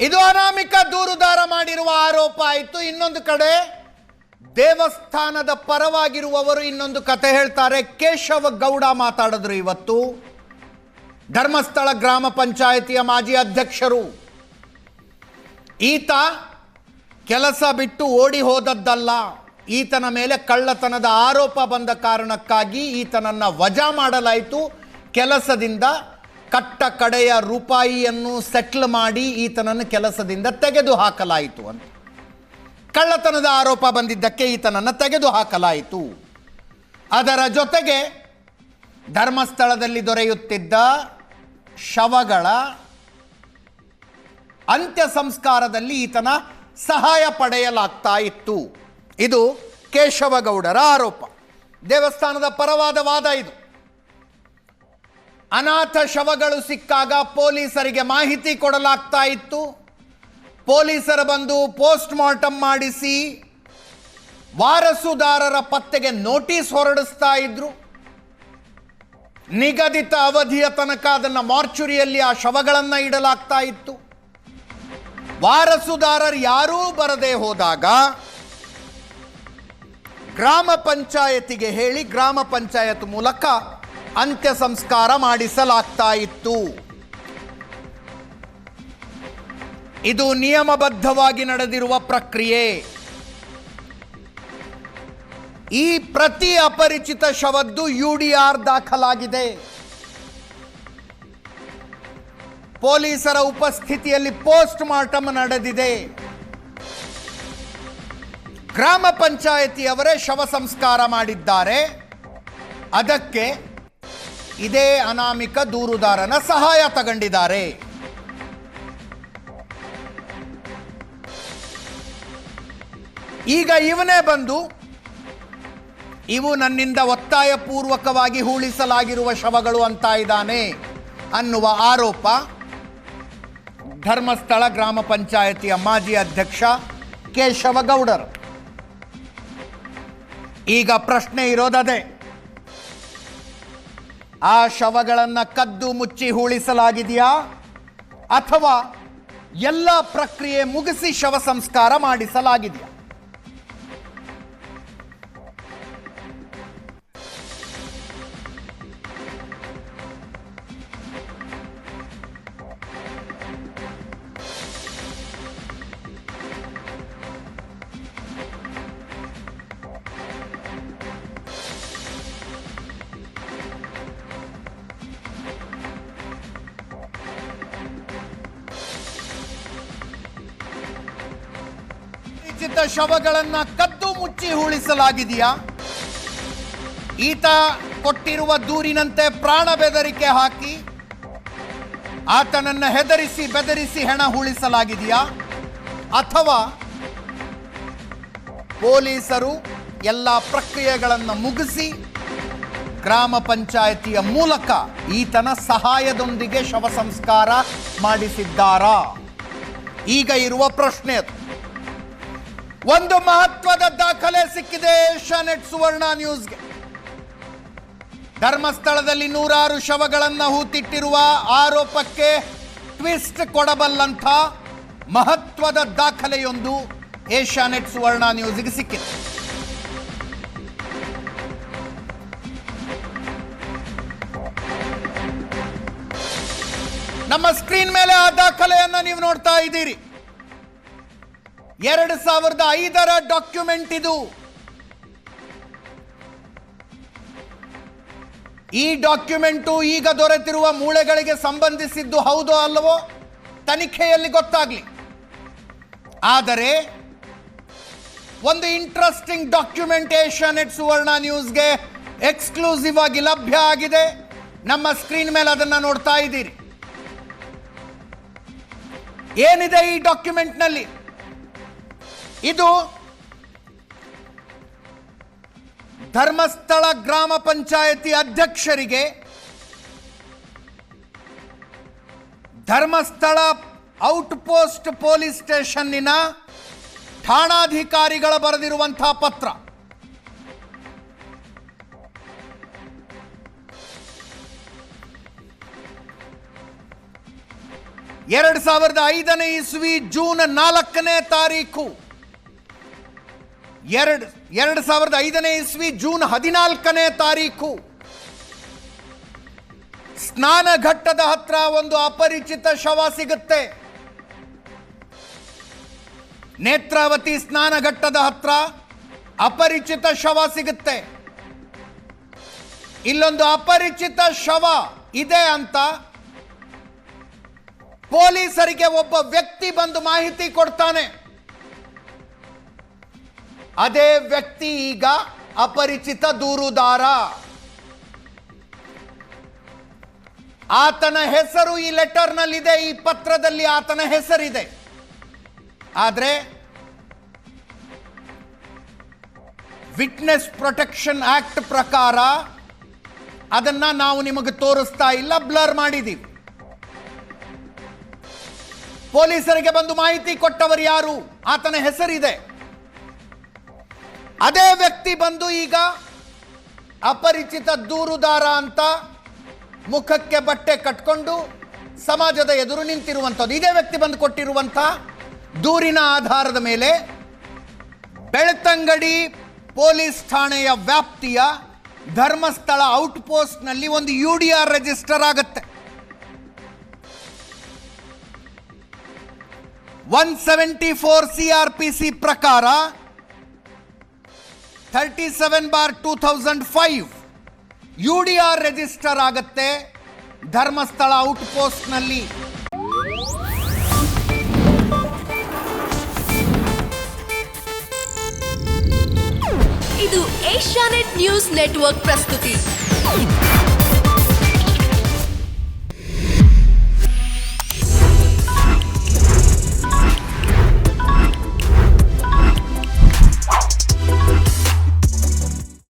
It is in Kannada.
ಇದು ಅನಾಮಿಕ ದೂರುದಾರ ಮಾಡಿರುವ ಆರೋಪ ಆಯಿತು. ಇನ್ನೊಂದು ಕಡೆ ದೇವಸ್ಥಾನದ ಪರವಾಗಿರುವವರು ಇನ್ನೊಂದು ಕತೆ ಹೇಳ್ತಾರೆ. ಕೇಶವ ಗೌಡ ಮಾತಾಡಿದ್ರು ಇವತ್ತು. ಧರ್ಮಸ್ಥಳ ಗ್ರಾಮ ಪಂಚಾಯಿತಿಯ ಮಾಜಿ ಅಧ್ಯಕ್ಷರು. ಈತ ಕೆಲಸ ಬಿಟ್ಟು ಓಡಿ ಹೋದದ್ದಲ್ಲ, ಈತನ ಮೇಲೆ ಕಳ್ಳತನದ ಆರೋಪ ಬಂದ ಕಾರಣಕ್ಕಾಗಿ ಈತನನ್ನು ವಜಾ ಮಾಡಲಾಯಿತು. ಕೆಲಸದಿಂದ ಕಟ್ಟ ಕಡೆಯ ರೂಪಾಯಿಯನ್ನು ಸೆಟ್ಲ್ ಮಾಡಿ ಈತನನ್ನು ಕೆಲಸದಿಂದ ತೆಗೆದು ಹಾಕಲಾಯಿತು ಅಂತ. ಕಳ್ಳತನದ ಆರೋಪ ಬಂದಿದ್ದಕ್ಕೆ ಈತನನ್ನು ತೆಗೆದು ಹಾಕಲಾಯಿತು. ಅದರ ಜೊತೆಗೆ ಧರ್ಮಸ್ಥಳದಲ್ಲಿ ದೊರೆಯುತ್ತಿದ್ದ ಶವಗಳ ಅಂತ್ಯ ಸಂಸ್ಕಾರದಲ್ಲಿ ಈತನ ಸಹಾಯ ಪಡೆಯಲಾಗ್ತಾ ಇತ್ತು. ಇದು ಕೇಶವಗೌಡರ ಆರೋಪ. ದೇವಸ್ಥಾನದ ಪರವಾದ ವಾದ ಇದು. ಅನಾಥ ಶವಗಳು ಸಿಕ್ಕಾಗ ಪೊಲೀಸರಿಗೆ ಮಾಹಿತಿ ಕೊಡಲಾಗ್ತಾ ಇತ್ತು. ಪೊಲೀಸರು ಬಂದು ಪೋಸ್ಟ್ ಮಾರ್ಟಮ್ ಮಾಡಿಸಿ ವಾರಸುದಾರರ ಪತ್ತೆಗೆ ನೋಟಿಸ್ ಹೊರಡಿಸ್ತಾ ಇದ್ರು. ನಿಗದಿತ ಅವಧಿಯ ತನಕ ಅದನ್ನು ಮಾರ್ಚುರಿಯಲ್ಲಿ ಆ ಶವಗಳನ್ನು ಇಡಲಾಗ್ತಾ ಇತ್ತು. ವಾರಸುದಾರರು ಯಾರೂ ಬರದೇ ಹೋದಾಗ ಗ್ರಾಮ ಪಂಚಾಯತಿಗೆ ಹೇಳಿ ಗ್ರಾಮ ಪಂಚಾಯತ್ ಮೂಲಕ ಅಂತ್ಯ ಸಂಸ್ಕಾರ ಮಾಡಿಸಲಾಗ್ತಾ ಇತ್ತು. ಇದು ನಿಯಮಬದ್ಧವಾಗಿ ನಡೆದಿರುವ ಪ್ರಕ್ರಿಯೆ. ಈ ಪ್ರತಿ ಅಪರಿಚಿತ ಶವದ್ದು UDR ದಾಖಲಾಗಿದೆ. ಪೊಲೀಸರ ಉಪಸ್ಥಿತಿಯಲ್ಲಿ ಪೋಸ್ಟ್ ಮಾರ್ಟಮ್ ನಡೆದಿದೆ. ಗ್ರಾಮ ಪಂಚಾಯತಿಯವರೇ ಶವ ಸಂಸ್ಕಾರ ಮಾಡಿದ್ದಾರೆ. ಅದಕ್ಕೆ ಇದೇ ಅನಾಮಿಕ ದೂರುದಾರನ ಸಹಾಯ ತಗೊಂಡಿದ್ದಾರೆ. ಈಗ ಇವನೇ ಬಂದು ಇವು ನನ್ನಿಂದ ಒತ್ತಾಯಪೂರ್ವಕವಾಗಿ ಹೂಳಿಸಲಾಗಿರುವ ಶವಗಳು ಅಂತ ಇದ್ದಾನೆ ಅನ್ನುವ ಆರೋಪ ಧರ್ಮಸ್ಥಳ ಗ್ರಾಮ ಪಂಚಾಯತಿಯ ಮಾಜಿ ಅಧ್ಯಕ್ಷ ಕೇಶವಗೌಡರು. ಈಗ ಪ್ರಶ್ನೆ ಇರೋದದೇ, ಆ ಶವಗಳನ್ನು ಕದ್ದು ಮುಚ್ಚಿ ಹೂಳಿಸಲಾಗಿದೆಯಾ ಅಥವಾ ಎಲ್ಲ ಪ್ರಕ್ರಿಯೆ ಮುಗಿಸಿ ಶವ ಸಂಸ್ಕಾರ ಮಾಡಿಸಲಾಗಿದೆಯಾ? ಶವಗಳನ್ನು ಕದ್ದು ಮುಚ್ಚಿ ಹೂಳಿಸಲಾಗಿದೆಯಾ? ಈತ ಕೊಟ್ಟಿರುವ ದೂರಿನಂತೆ ಪ್ರಾಣ ಬೆದರಿಕೆ ಹಾಕಿ ಆತನನ್ನು ಹೆದರಿಸಿ ಬೆದರಿಸಿ ಹೆಣ ಹೂಳಿಸಲಾಗಿದೆಯಾ? ಅಥವಾ ಪೊಲೀಸರು ಎಲ್ಲ ಪ್ರಕ್ರಿಯೆಗಳನ್ನು ಮುಗಿಸಿ ಗ್ರಾಮ ಪಂಚಾಯತಿಯ ಮೂಲಕ ಈತನ ಸಹಾಯದೊಂದಿಗೆ ಶವ ಸಂಸ್ಕಾರ ಮಾಡಿಸಿದ್ದಾರಾ? ಈಗ ಇರುವ ಪ್ರಶ್ನೆ ಅದು. ಒಂದು ಮಹತ್ವದ ದಾಖಲೆ ಸಿಕ್ಕಿದೆ ಏಷ್ಯಾನೆಟ್ ಸುವರ್ಣ ನ್ಯೂಸ್ಗೆ. ಧರ್ಮಸ್ಥಳದಲ್ಲಿ ನೂರಾರು ಶವಗಳನ್ನು ಹೂತಿಟ್ಟಿರುವ ಆರೋಪಕ್ಕೆ ಟ್ವಿಸ್ಟ್ ಕೊಡಬಲ್ಲಂಥ ಮಹತ್ವದ ದಾಖಲೆಯೊಂದು ಏಷ್ಯಾನೆಟ್ ಸುವರ್ಣ ನ್ಯೂಸ್ಗೆ ಸಿಕ್ಕಿದೆ. ನಮ್ಮ ಸ್ಕ್ರೀನ್ ಮೇಲೆ ಆ ದಾಖಲೆಯನ್ನು ನೀವು ನೋಡ್ತಾ ಇದ್ದೀರಿ. 2005ರ ಡಾಕ್ಯುಮೆಂಟ್ ಇದು. ಈ ಡಾಕ್ಯುಮೆಂಟು ಈಗ ದೊರೆತಿರುವ ಮೂಳೆಗಳಿಗೆ ಸಂಬಂಧಿಸಿದ್ದು ಹೌದೋ ಅಲ್ಲವೋ ತನಿಖೆಯಲ್ಲಿ ಗೊತ್ತಾಗಲಿ. ಆದರೆ ಒಂದು ಇಂಟ್ರೆಸ್ಟಿಂಗ್ ಡಾಕ್ಯುಮೆಂಟ್ ಏಷ್ಯಾನೆಟ್ ಸುವರ್ಣ ನ್ಯೂಸ್ಗೆ ಎಕ್ಸ್ಕ್ಲೂಸಿವ್ ಆಗಿ ಲಭ್ಯ ಆಗಿದೆ. ನಮ್ಮ ಸ್ಕ್ರೀನ್ ಮೇಲೆ ಅದನ್ನು ನೋಡ್ತಾ ಇದ್ದೀರಿ. ಏನಿದೆ ಈ ಡಾಕ್ಯುಮೆಂಟ್ನಲ್ಲಿ? ಇದು ಧರ್ಮಸ್ಥಳ ಗ್ರಾಮ ಪಂಚಾಯತಿ ಅಧ್ಯಕ್ಷರಿಗೆ ಧರ್ಮಸ್ಥಳ ಔಟ್ ಪೋಸ್ಟ್ ಪೊಲೀಸ್ ಸ್ಟೇಷನ್ನಿನ ಠಾಣಾಧಿಕಾರಿಗಳ ಬರೆದಿರುವಂತಹ ಪತ್ರ. 2005 ಇಸ್ವಿ ಜೂನ್ 4ನೇ ತಾರೀಕು 2005 ಇಸ್ವಿ ಜೂನ್ 14ನೇ ತಾರೀಕು ಸ್ನಾನಘಟ್ಟದ ಹತ್ರ ಒಂದು ಅಪರಿಚಿತ ಶವ ಸಿಗುತ್ತೆ. ನೇತ್ರಾವತಿ ಸ್ನಾನಘಟ್ಟದ ಹತ್ರ ಅಪರಿಚಿತ ಶವ ಸಿಗುತ್ತೆ. ಇಲ್ಲೊಂದು ಅಪರಿಚಿತ ಶವ ಇದೆ ಅಂತ ಪೊಲೀಸರಿಗೆ ಒಬ್ಬ ವ್ಯಕ್ತಿ ಬಂದು ಮಾಹಿತಿ ಕೊಡ್ತಾನೆ. ಅದೇ ವ್ಯಕ್ತಿ ಈಗ ಅಪರಿಚಿತ ದೂರುದಾರ. ಆತನ ಹೆಸರು ಈ ಲೆಟರ್ನಲ್ಲಿದೆ, ಈ ಪತ್ರದಲ್ಲಿ ಆತನ ಹೆಸರಿದೆ. ಆದರೆ ವಿಟ್ನೆಸ್ ಪ್ರೊಟೆಕ್ಷನ್ ಆಕ್ಟ್ ಪ್ರಕಾರ ಅದನ್ನ ನಾವು ನಿಮಗೆ ತೋರಿಸ್ತಾ ಇಲ್ಲ, ಬ್ಲರ್ ಮಾಡಿದ್ದೀವಿ. ಪೊಲೀಸರಿಗೆ ಬಂದು ಮಾಹಿತಿ ಕೊಟ್ಟವರು ಯಾರು? ಆತನ ಹೆಸರಿದೆ. ಅದೇ ವ್ಯಕ್ತಿ ಬಂದು ಈಗ ಅಪರಿಚಿತ ದೂರುದಾರ ಅಂತ ಮುಖಕ್ಕೆ ಬಟ್ಟೆ ಕಟ್ಕೊಂಡು ಸಮಾಜದ ಎದುರು ನಿಂತಿರುವಂಥದ್ದು. ಇದೇ ವ್ಯಕ್ತಿ ಬಂದು ಕೊಟ್ಟಿರುವಂಥ ದೂರಿನ ಆಧಾರದ ಮೇಲೆ ಬೆಳ್ತಂಗಡಿ ಪೊಲೀಸ್ ಠಾಣೆಯ ವ್ಯಾಪ್ತಿಯ ಧರ್ಮಸ್ಥಳ ಔಟ್ಪೋಸ್ಟ್ನಲ್ಲಿ ಒಂದು UDR ರಿಜಿಸ್ಟರ್ ಆಗುತ್ತೆ. 174 CRPC ಪ್ರಕಾರ 37/2005 UDR ರಿಜಿಸ್ಟರ್ ಆಗುತ್ತೆ ಧರ್ಮಸ್ಥಳ ಔಟ್ಪೋಸ್ಟ್ನಲ್ಲಿ. ಇದು ಏಷ್ಯಾನೆಟ್ ನ್ಯೂಸ್ ನೆಟ್ವರ್ಕ್ ಪ್ರಸ್ತುತಿ.